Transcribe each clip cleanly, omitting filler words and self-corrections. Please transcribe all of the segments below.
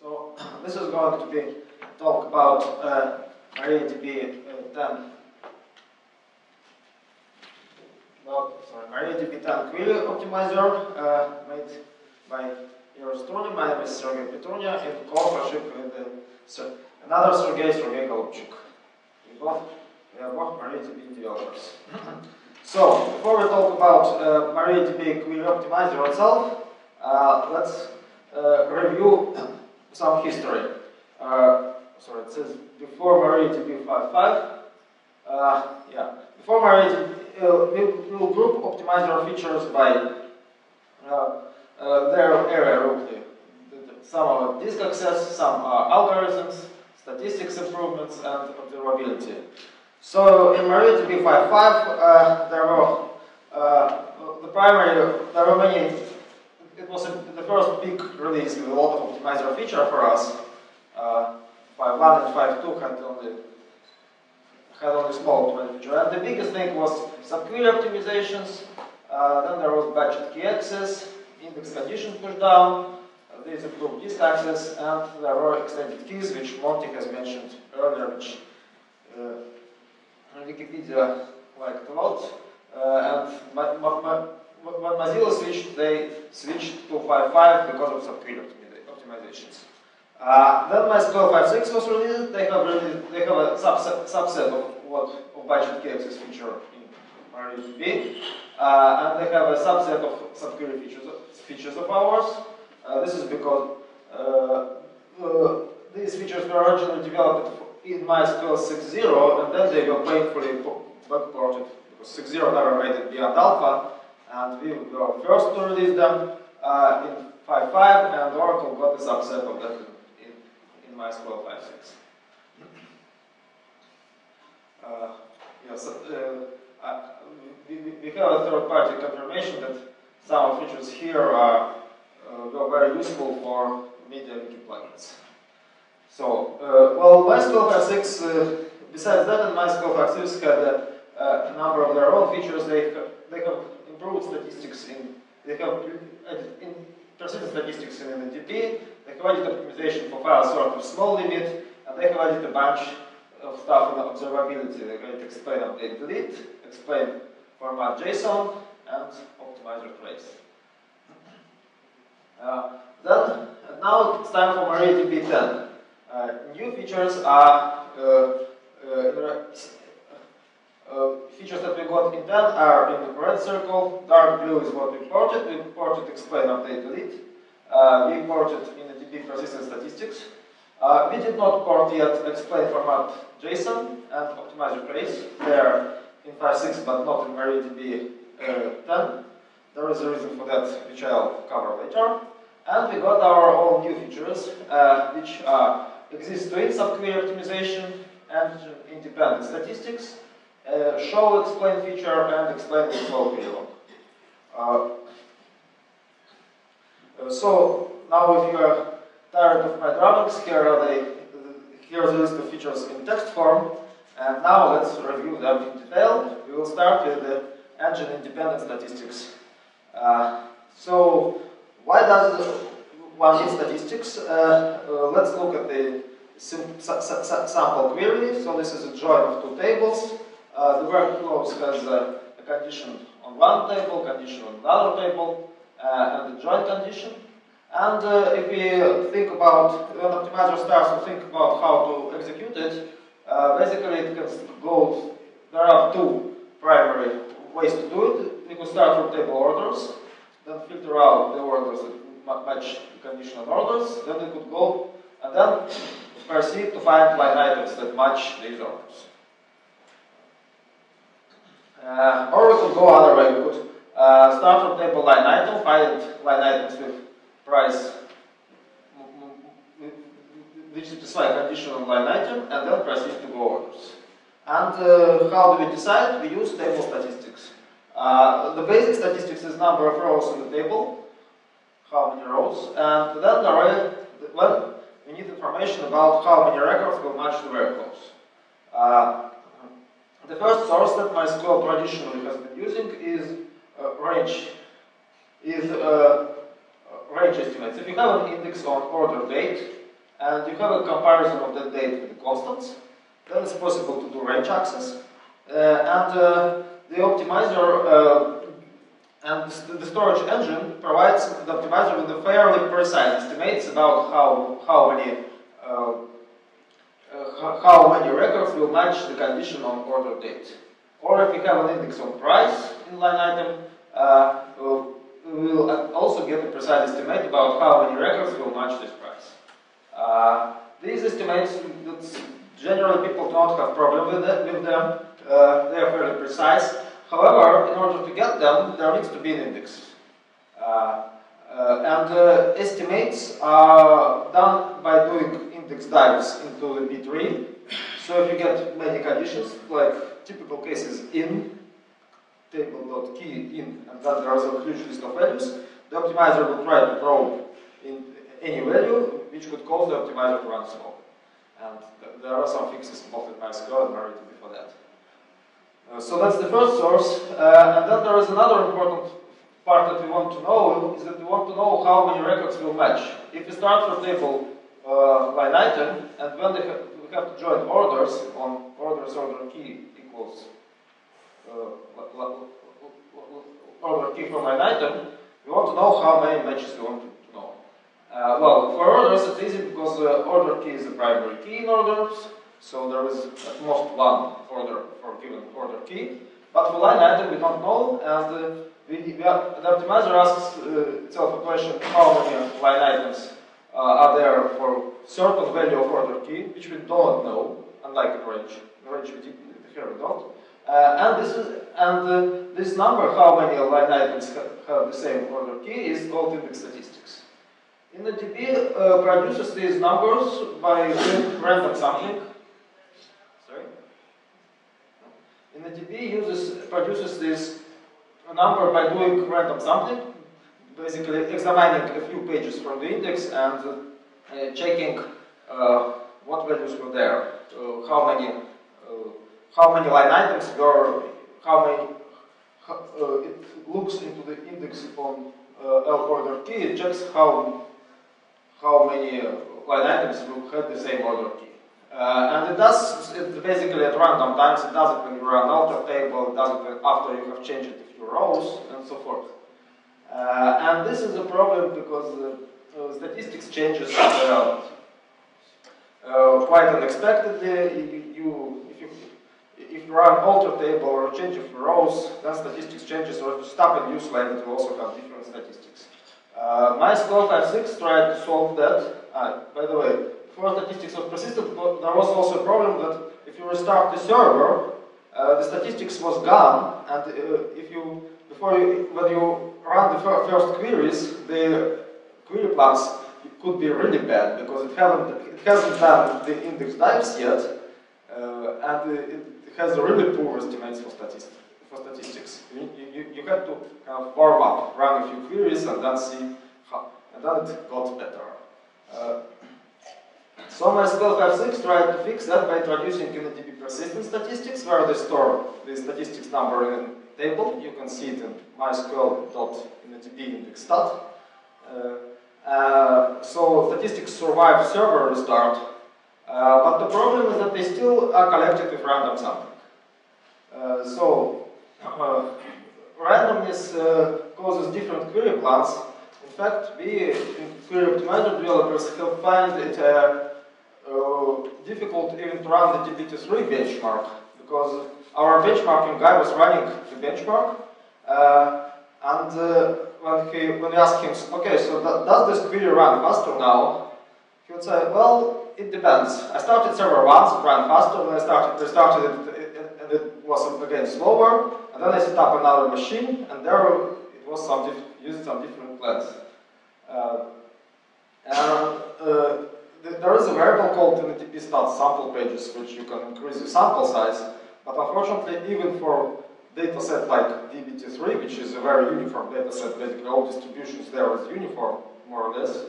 So this is going to be talk about MariaDB 10. MariaDB 10 query optimizer made by yours truly. My name is Sergey Petrunia in co-authorship with another Sergey Golubchuk. We are both MariaDB developers. So before we talk about MariaDB query optimizer itself, let's review some history. Sorry, it says before MariaDB 5.5. Before MariaDB, we will group optimizer features by their area roughly. Some are disk access, some are algorithms, statistics improvements, and observability. So in MariaDB 5.5, there were many. It was the first big release with a lot of optimizer feature for us. 5.1 and 5.2 had only small optimizer feature. And the biggest thing was subquery optimizations. Then there was budget key access, index condition pushdown. These improved disk access, and there were extended keys, which Monty has mentioned earlier, which Wikipedia liked a lot. When Mozilla switched, they switched to 5.5 because of subquery optimizations. Then MySQL 5.6 was released. They have a subset of budget key access feature in MariaDB, and they have a subset of subquery features of ours. This is because these features were originally developed in MySQL 6.0, and then they were painfully backported because 6.0 never made it beyond alpha. And we were first to release them in 5.5, and Oracle got a subset of that in MySQL 5.6. We have a third-party confirmation that some features here were very useful for MediaWiki plugins. So, MySQL 5.6, besides that, and MySQL 5.6 had a number of their own features. They have improved statistics they have added persistent statistics in NDP, they have added optimization for file sort of small limit, and they have added a bunch of stuff in observability. They have explain update delete, explain format JSON, and optimizer trace. Now it's time for MariaDB 10. New features are features that we got in 10 are in the red circle. Dark blue is what we ported. We ported explain, update, delete. We imported in the DB persistent statistics. We did not port yet explain format JSON and optimizer trace. They are in 5.6 but not in MariaDB 10. There is a reason for that, which I'll cover later. And we got our own new features, which exist to subquery optimization and independent statistics. Show explain feature and explain the flow query log. So now, if you are tired of my drawings, here's a list of features in text form. And now let's review them in detail. We will start with the engine independent statistics. So why does one need statistics? Let's look at the sample query. So this is a join of two tables. The work clause has a condition on one table, condition on another table, and a join condition. And if we think about, when optimizer starts to think about how to execute it, basically it can go, there are two primary ways to do it. We could start from table orders, then filter out the orders that match the conditional orders, then we could go and then proceed to find line items that match these orders. Or we could go other way. We could start from table line item, find line items with price which satisfy conditional line item, and then proceed to go orders. And how do we decide? We use table statistics. The basic statistics is number of rows in the table, how many rows, and then the array, when we need information about how many records will match the work clause. The first source that MySQL traditionally has been using is range estimates. If you have an index on order date, and you have a comparison of that date with the constants, then it's possible to do range access. The optimizer and the storage engine provides the optimizer with a fairly precise estimates about how many records will match the condition on order date. Or if you have an index on price in line item, we will also get a precise estimate about how many records will match this price. These estimates, generally people don't have problem with them. They are fairly precise. However, in order to get them, there needs to be an index. Estimates are done by doing index dives into the B-tree. So if you get many conditions, like typical cases in, table.key in, and then there is a huge list of values, the optimizer will try to probe in any value, which would cause the optimizer to run slow. And there are some fixes both in MySQL and MariaDB for that. So that's the first source. And then there is another important part that we want to know, is that we want to know how many records will match. If we start from table line item, and when we have to join orders on orders order key equals order key from line item, we want to know how many matches we want to know. Well, for orders it's easy because order key is the primary key in orders, so there is at most one order for a given order key. But for line item we don't know, and the optimizer asks itself a question: how many line items are there for certain value of order key, which we don't know, unlike in range. In range here we don't. This number, how many line items have the same order key, is called index statistics. InnoDB produces these numbers by doing random sampling. Sorry. InnoDB produces this number by doing random sampling, basically examining a few pages from the index and checking what values were there, how many line items were, it looks into the index on L order key, it checks how many line items will have the same order key. And it does it basically at random times. It does it when you run alter table, it does it after you have changed a few rows, and so forth. And this is a problem because statistics changes quite unexpectedly. If you run alter table or change a few rows, then statistics changes, or if you stop and use line, it will also have different statistics. MySQL 5.6 tried to solve that. By the way, before statistics was persistent, but there was also a problem that if you restart the server, the statistics was gone, and when you run the first queries, the query plans could be really bad because it hasn't done the index dives yet, and it has really poor estimates for statistics. You have to kind of warm up, run a few queries, and then see how, and then it got better. So MySQL 5.6 tried to fix that by introducing InnoDB persistent statistics, where they store the statistics number in a table. You can see it in mysql.innodb index.stat. So statistics survive server restart, but the problem is that they still are collected with random sampling. Randomness causes different query plans. In fact, we, query optimizer developers, have found it difficult even to run the dbt3 benchmark, because our benchmarking guy was running the benchmark, when we asked him, okay, so does this query run faster now? He would say, well, it depends. I started server once, it ran faster, then I restarted it, and it was again slower, and then I set up another machine, and there it was using some different plans. There is a variable called InnoDB.stat sample pages, which you can increase the sample size, but unfortunately, even for dataset like dbt3, which is a very uniform dataset, basically all distributions there is uniform, more or less,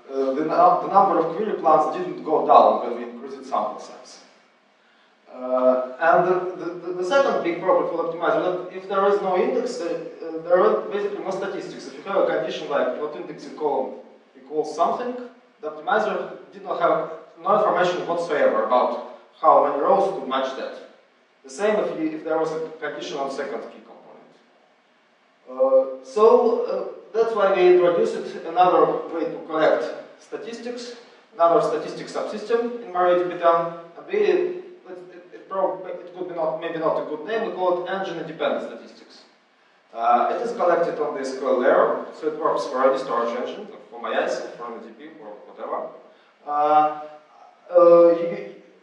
the number of query plans didn't go down when we increased sample size. And the second big problem for the optimizer is that if there is no index, there are basically no statistics. If you have a condition like not index equals something, the optimizer did not have no information whatsoever about how many rows could match that. The same if there was a condition on second key component. That's why we introduced another way to collect statistics, another statistics subsystem in MariaDB10. It could be maybe not a good name. We call it engine-independent statistics. It is collected on the SQL layer, so it works for any storage engine, for MySQL, for MariaDB, or whatever.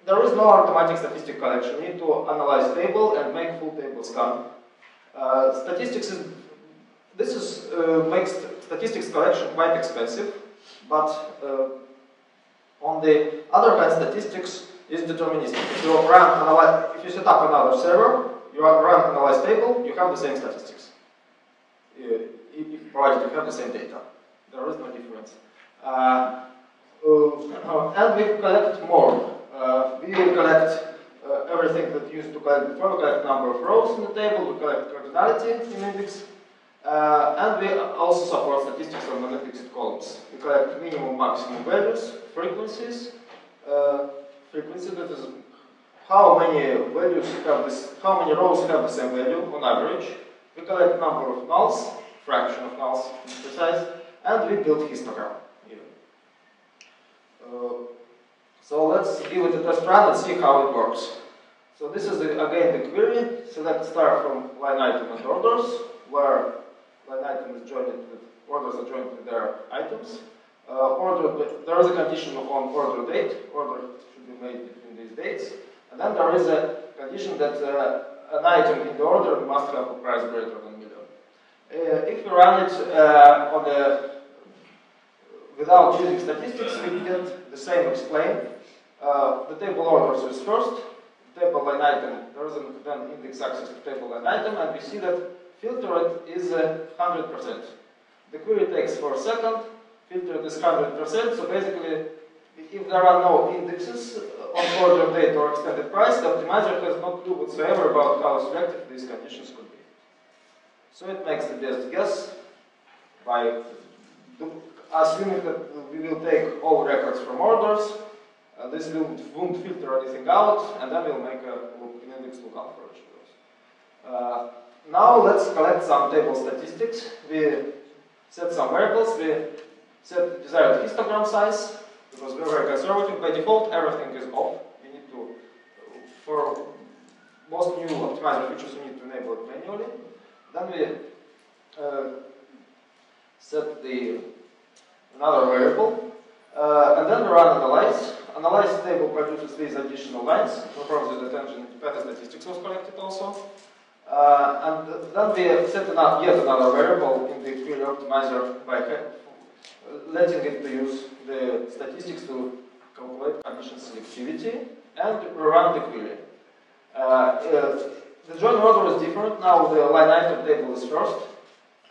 There is no automatic statistic collection. You need to analyze table and make full table scan. Makes statistics collection quite expensive, but on the other hand, statistics is deterministic. If you set up another server, you run analyze table, you have the same statistics. Provided you have the same data. There is no difference. And we collect more. We will collect everything that used to collect before. We collect number of rows in the table, we collect cardinality in index, and we also support statistics on non-indexed columns. We collect minimum, maximum values, frequencies. Frequency, that is how many values have this, how many rows have the same value on average. We collect number of nulls, fraction of nulls to be precise, and we build histogram even. So let's give it a test run and see how it works. So this is again the query. Select star from line item and orders, where line item is joined with orders are joined with their items. There is a condition on order date. Order should be made between these dates. And then there is a condition that an item in the order must have a price greater than million. If we run it without using statistics, we get the same explain. The table orders is first. Table line item, there is then index access to table line item, and we see that filtered is 100%. The query takes 4 seconds. Filtered is 100%, so basically, if there are no indexes on order date or extended price, the optimizer has no clue whatsoever about how selective these conditions could be. So it makes the best guess by assuming that we will take all records from orders, this won't filter anything out, and then we'll make an index lookup for each of those. Now let's collect some table statistics. We set some variables. We set desired histogram size, because we're very conservative. By default, everything is off. You need to, for most new optimizer features, you need to enable it manually. Then we set another variable, and then we run analyze. Analyze table produces these additional lines. Confirms that engine-independent statistics was collected also. And then we set yet another variable in the query optimizer by letting it to use the statistics to calculate condition selectivity and run the query. The join order is different. Now the line item table is first,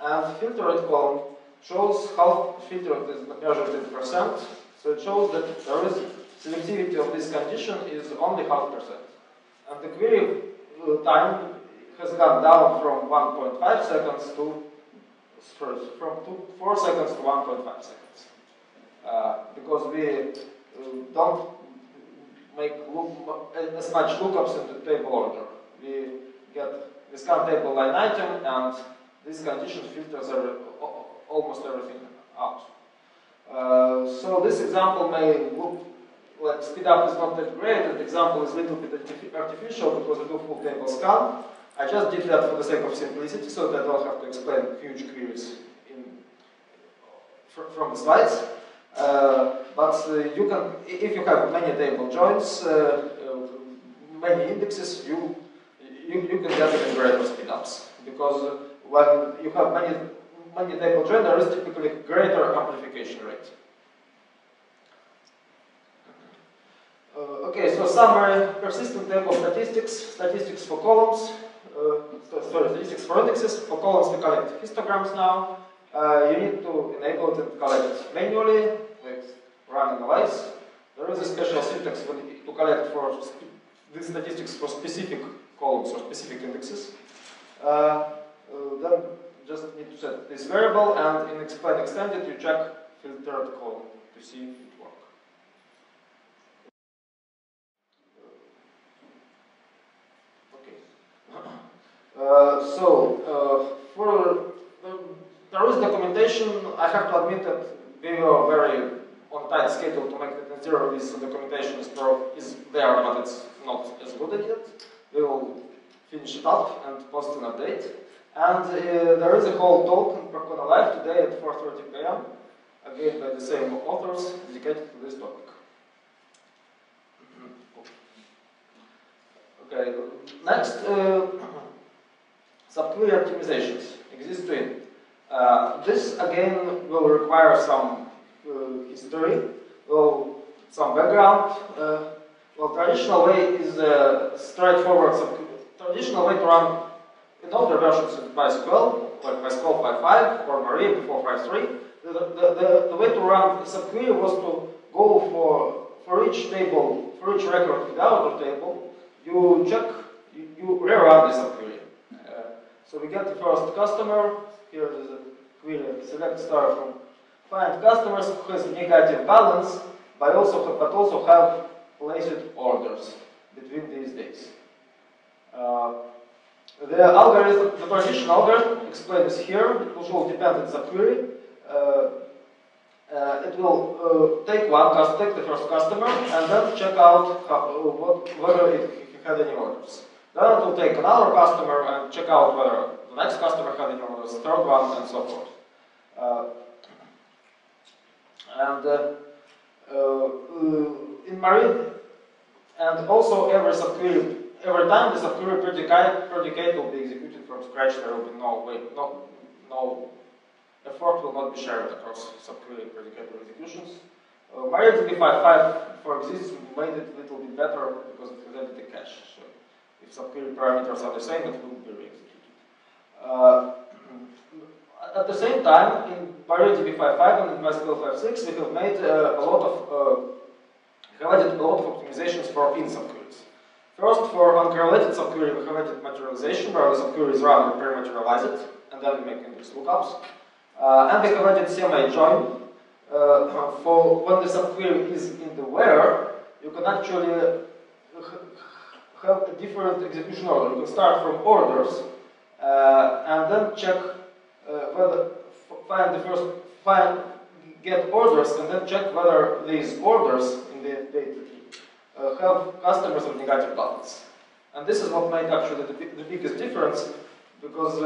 and filtered column shows how filtered is measured in percent. So it shows that there is selectivity of this condition is only 0.5%. And the query time has gone down from 1.5 seconds to from 4 seconds to 1.5 seconds. Because we don't make as much lookups in the table order. We scan table line item, and this condition filters almost everything out. So this example may look like speed up is not that great. That example is a little bit artificial because we do full table scan. I just did that for the sake of simplicity, so that I don't have to explain huge queries from the slides. But you can, if you have many table joins, many indexes, you can get even greater speedups, because when you have many table joins, there is typically greater amplification rate. Okay, so summary: persistent table statistics, statistics for columns. Statistics for indexes. For columns, we collect histograms now. You need to enable it and collect manually, like run analyze. There is a special syntax to collect for these statistics for specific columns or specific indexes. Then just need to set this variable, and in explain extended, you check filtered column to to see it work. There is documentation. I have to admit that we were very on tight schedule to make the net zero release, so documentation is there, but it's not as good as yet. We will finish it up and post an update. And there is a whole talk in Percona Live today at 4:30 p.m. again by the same authors dedicated to this topic. Okay, next, subquery optimizations exist twin. This again will require some history, some background. Traditional way is straightforward. Traditional way to run in older versions of MySQL, like MySQL 5.5 or Maria before 5.3. The way to run subquery was to go for each table, for each record in the outer table, you rerun the subquery. So we get the first customer. Here is a query, select star from find customers who has negative balance, but also have placed orders between these days. The algorithm, the transition algorithm explained this here. It will show dependent subquery. It will take the first customer and then check out whether it had any orders. Then it will take another customer and check out whether the next customer had any orders, third one, and so forth. In Marin, and also every time the subquery predicate will be executed from scratch, there will be no effort will not be shared across subquery predicator executions. MariaDB 5.5 for exists made it a little bit better because it has added a cache. So if subquery parameters are the same, it will be re-executed. At the same time, in MariaDB 5.5 and in MySQL 5.6, we have made added a lot of optimizations for in subqueries. First, for uncorrelated subquery, we have added materialization, where the subquery is run, we pre-materialize it, and then we make index lookups. And we have added semi-join. For when the subquery is in the where, you can actually have a different execution order. You can start from orders and then check get orders and then check whether these orders in the data have customers with negative balance. And this is what made actually the biggest difference, because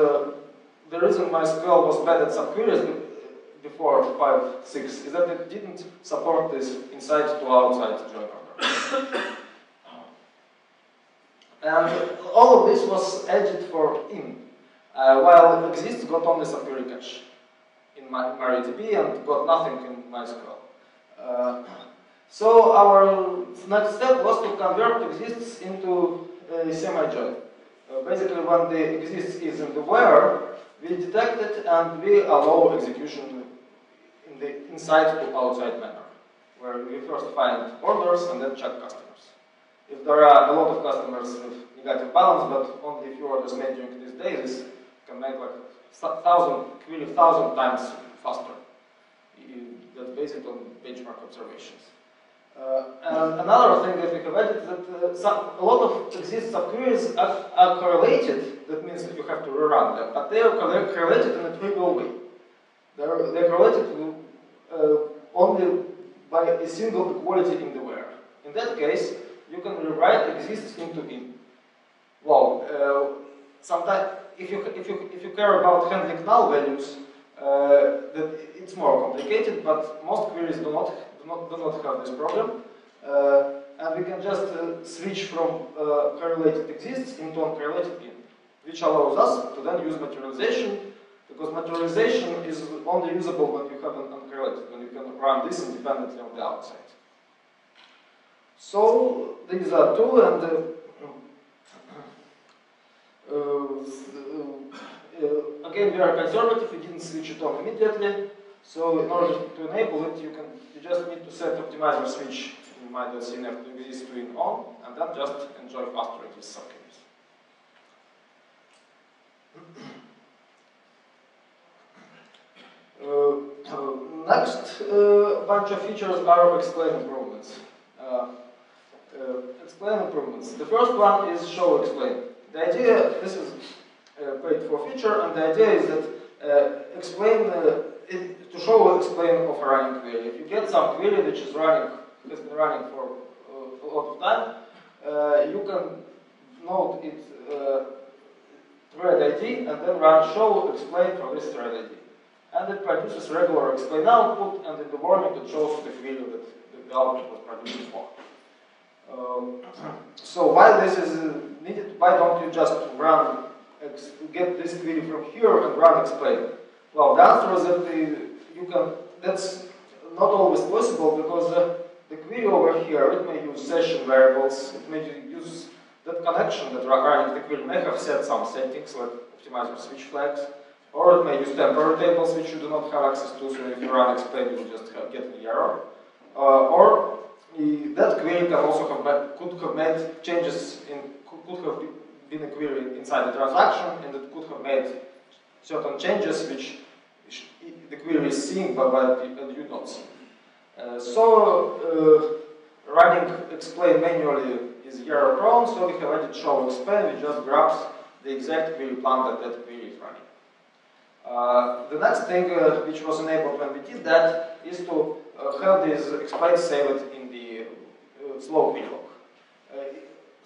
the reason MySQL was bad at subqueries before 5.6 is that it didn't support this inside to outside join order. And all of this was added for in, while exists got only subquery cache in MariaDB and got nothing in MySQL. So our next step was to convert exists into semi-join. Basically, when the exists is in the where, we detect it and we allow execution in the inside to outside manner, where we first find orders and then check customers. If there are a lot of customers with negative balance, but only a few orders made during these days, this can make like 1,000 times faster. That's based on benchmark observations. And another thing that we have added is that a lot of existing subqueries are correlated. That means that you have to rerun them, but they are correlated in a trivial way. They're correlated only by a single equality in the where. In that case, you can rewrite exists into in. Well, sometimes if you care about handling null values, it's more complicated. But most queries do not have this problem, and we can just switch from correlated exists into uncorrelated in, which allows us to then use materialization, because materialization is only usable when you have an uncorrelated, when you can run this independently on the outside. So these are two, and again we are conservative. We didn't switch it on immediately. So in order to enable it, you just need to set optimizer switch in my.cnf to exist to in on, and then just enjoy faster exist subqueries. next bunch of features are explain improvements. Explain improvements. The first one is show explain. The idea, this is paid for feature, and the idea is that explain to show explain of a running query. If you get some query which is running, has been running for a lot of time, you can note its thread ID and then run show explain for this thread ID. And it produces regular explain output, and in the warning it shows the query that the output was produced for. So why this is needed? Why don't you just run get this query from here and run explain? Well, the answer is that that's not always possible, because the query over here, it may use session variables, it may use that connection that running the query may have set some settings like optimizer switch flags, or it may use temporary tables which you do not have access to, so if you run explain you will just get an error. Or that query can also could have made changes could have been a query inside the transaction, and it could have made certain changes which the query is seeing but you don't see. Running explain manually is error prone, so we have added show explain, which just grabs the exact query plan that query is running. The next thing which was enabled when we did that is to have this explain saved in the slow query log.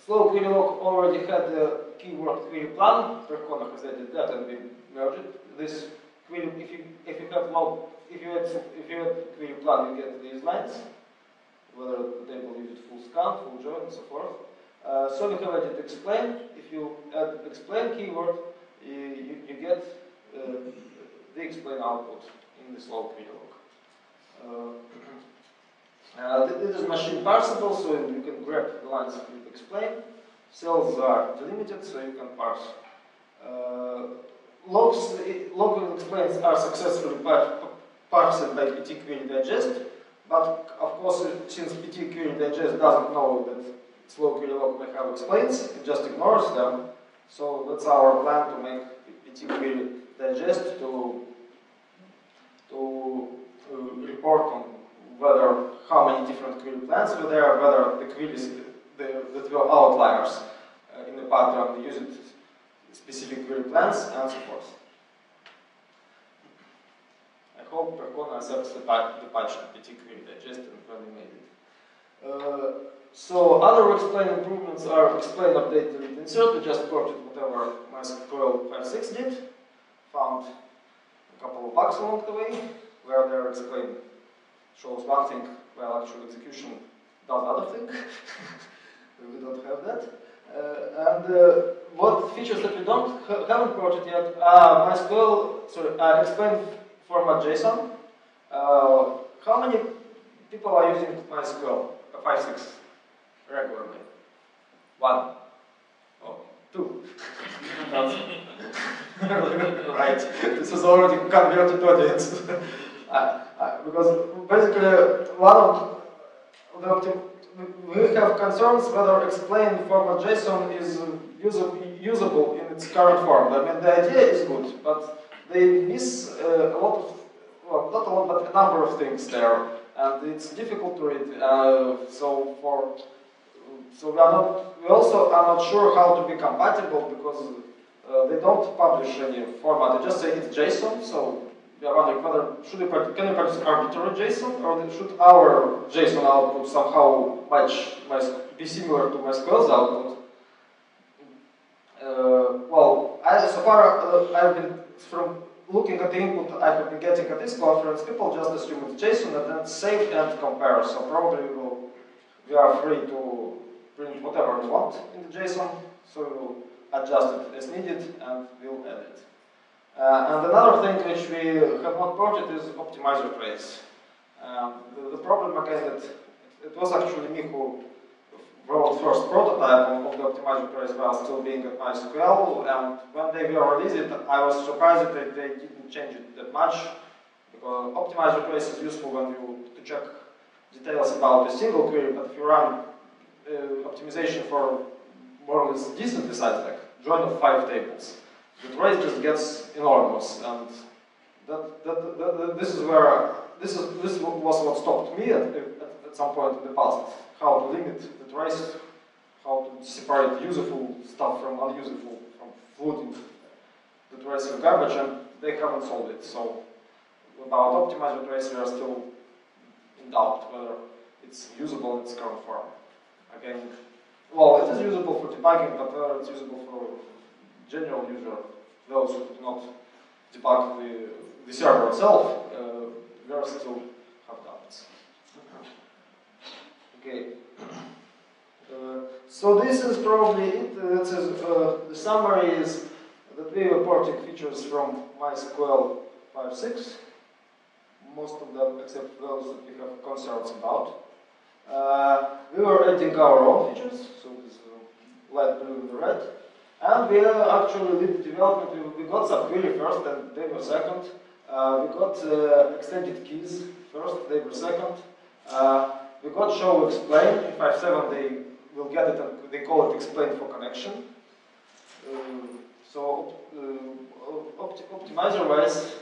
Slow query log already had the keyword query plan. Percona has added that, and we merged it. This query, if you add query plan, you get these lines, whether the table uses full scan, full join, and so forth. So we have added explain. If you add explain keyword, you get the explain output in the slow query log. It is machine parsable, so you can grab the lines with explain. Cells are delimited, so you can parse. Log explains are successfully parsed by ptQuery digest, but of course, since ptQuery digest doesn't know that slow query log may have explains, it just ignores them. So that's our plan to make ptQuery digest to report on how many different query plans were there, whether the queries that were outliers in the pattern used specific query plans, and so forth. I hope Percona accepts the patch of ptQuery digest when we made it. So other explain improvements are explain update delete insert. We just ported whatever MySQL 5.6 did. Found a couple of bugs along the way where their explain shows one thing while actual execution does other thing. We don't have that. What features that we haven't ported yet are explain format JSON. How many people are using MySQL 5.6 regularly? 1. Oh, 2. Right. This is already converted audience. Because basically, we have concerns whether explain format JSON is usable in its current form. I mean, the idea is good, but they miss a lot of, well, not a lot, but a number of things there, and it's difficult to read. So we also are not sure how to be compatible, because they don't publish any format. They just say it's JSON. So we are wondering whether can you produce arbitrary JSON, or should our JSON output somehow be similar to MySQL's output? Well, so far I've been, from looking at the input I've been getting at this conference, people just assume it's JSON and then save and compare. So probably we are free to print whatever we want in the JSON. So we'll adjust it as needed and we'll add it. And another thing which we have not ported is optimizer trace. The problem again that it was actually me who wrote first prototype of the optimizer trace while still being at MySQL, and when they were released, I was surprised that they didn't change it that much, because optimizer trace is useful when you to check details about a single query, but if you run optimization for more or less decently sized, like join of 5 tables, the trace just gets enormous, and this is where this was what stopped me at some point in the past. How to limit the trace, how to separate useful stuff from unuseful, from floating the trace in garbage, and they haven't solved it. So about optimizer trace, we are still in doubt whether it's usable in its current form. Again, well, it is usable for debugging, but whether it's usable for general user, those who do not debug the server itself, we are still have doubts. Okay. So this is probably it. The summary is that we are porting features from MySQL 5.6. Most of them, except those that we have concerns about. We were adding our own features, so this light blue and the red. And we actually did the development. We got subquery first and Debug second. We got extended keys first, Debug second. We got show explain. In 5.7 they will get it and they call it explain for connection. So optimizer wise,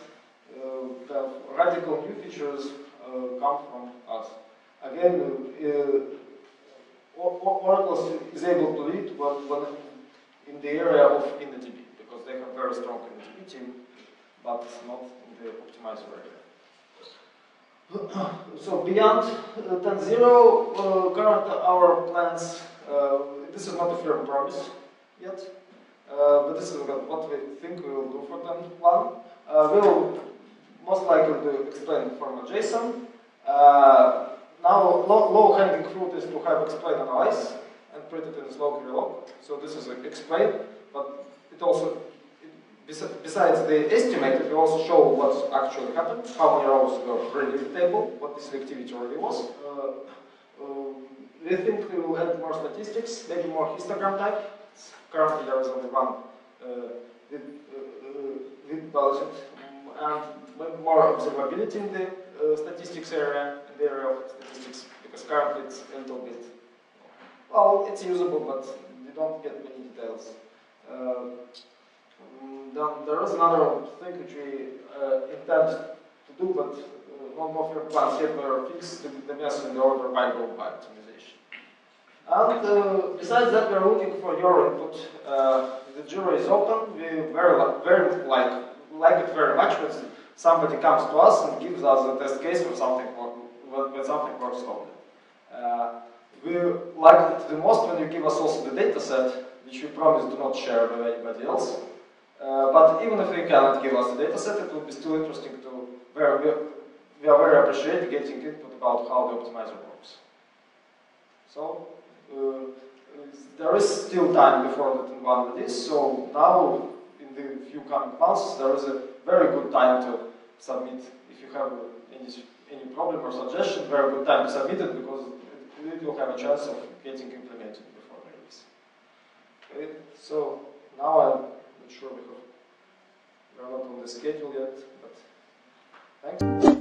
the radical new features come from us. Again, Oracle is able to lead when in the area of InnoDB, because they have very strong InnoDB team, but not in the optimizer area. So beyond 10.0, current our plans, this is not a firm promise yet, but this is what we think we will do for 10.1. We will most likely do explain from a JSON. Now, low-hanging fruit is to have explain analyze and put it in a slow query log. So this is explain, but it also, besides the estimate, we also show what actually happened, how many rows were really in the table, what the selectivity really was. We think we will add more statistics, maybe more histogram type. Currently there is only one with budget, and maybe more observability in the statistics area, in the area of statistics, because currently it's a little bit, well, it's usable, but you don't get many details. Then there is another thing which we intend to do, but no more firm plans yet were fixed the mess in the order by group by optimization. And besides that, we are looking for your input. The Jira is open. We very like it very much when somebody comes to us and gives us a test case when something works slowly. We like it the most when you give us also the data set, which we promise to not share with anybody else. But even if you cannot give us the data set, it will be still interesting to, we are very appreciative getting input about how the optimizer works. So, there is still time before the 10.1 release, so now, in the few coming months, there is a very good time to submit. If you have any problem or suggestion, very good time to submit it, because it will have a chance of getting implemented before the release. Okay, so now I'm not sure we are not on the schedule yet, but thanks.